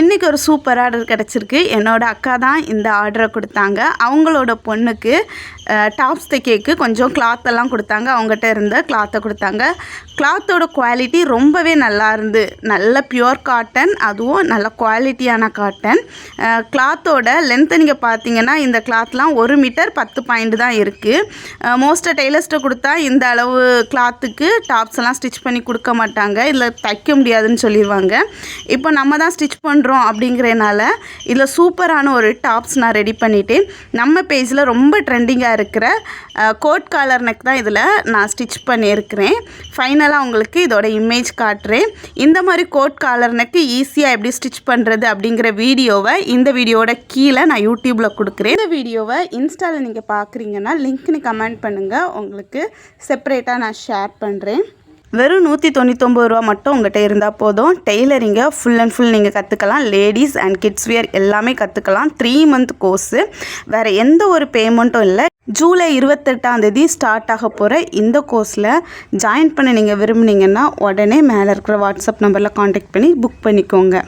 இன்றைக்கி ஒரு super order கிடச்சிருக்கு. என்னோடய அக்கா தான் இந்த ஆர்டரை கொடுத்தாங்க. அவங்களோட பொண்ணுக்கு டாப்ஸ் தைக்கேக்கு கொஞ்சம் கிளாத்தெல்லாம் கொடுத்தாங்க. அவங்ககிட்ட இருந்த கிளாத்தை கொடுத்தாங்க. கிளாத்தோட குவாலிட்டி ரொம்பவே நல்லா இருந்து, நல்ல பியூர் காட்டன், அதுவும் நல்ல குவாலிட்டியான காட்டன். கிளாத்தோட லென்த்தை நீங்கள் பார்த்தீங்கன்னா இந்த கிளாத்லாம் 1 மீட்டர் 10 பாயிண்ட் தான் இருக்குது. மோஸ்ட்டாக டெய்லர்ஸ்ட்டை கொடுத்தா இந்த அளவு கிளாத்துக்கு டாப்ஸ் எல்லாம் ஸ்டிச் பண்ணி கொடுக்க மாட்டாங்க, இதில் தைக்க முடியாதுன்னு சொல்லிடுவாங்க. இப்போ நம்ம தான் ஸ்டிச் பண்ணுறோம் அப்படிங்கிறனால இதில் சூப்பரான ஒரு டாப்ஸ் நான் ரெடி பண்ணிவிட்டேன். நம்ம பேஜில் ரொம்ப ட்ரெண்டிங்காக இருக்கிற கோட் காலர் நெக் தான் இதில் நான் ஸ்டிச் பண்ணியிருக்கிறேன். ஃபைனலாக உங்களுக்கு இதோட இமேஜ் காட்டுறேன். இந்த மாதிரி கோட் காலர் நெக்கு ஈஸியாக எப்படி ஸ்டிச் பண்ணுறது அப்படிங்கிற வீடியோவை இந்த வீடியோட கீழே நான் யூடியூப்பில் கொடுக்குறேன். இந்த வீடியோவை இன்ஸ்டாவில் நீங்கள் பார்க்குறீங்கன்னா லிங்க்னு கமெண்ட் பண்ணுங்கள், உங்களுக்கு செப்பரேட்டாக நான் ஷேர் பண்ணுறேன். வெறும் 199 ரூபா மட்டும் உங்கள்கிட்ட இருந்தால் போதும். டெய்லரிங்கை ஃபுல் அண்ட் ஃபுல் நீங்கள் கற்றுக்கலாம். லேடிஸ் அண்ட் கிட்ஸ் வியர் எல்லாமே கற்றுக்கலாம். 3 மந்த் கோர்ஸு, வேறு எந்த ஒரு பேமெண்ட்டும் இல்லை. ஜூலை 28ஆம் ஸ்டார்ட் ஆக போகிற இந்த கோர்ஸில் ஜாயின் பண்ண நீங்கள் விரும்புனீங்கன்னா உடனே மேலே இருக்கிற வாட்ஸ்அப் நம்பரில் காண்டாக்ட் பண்ணி புக் பண்ணிக்கோங்க.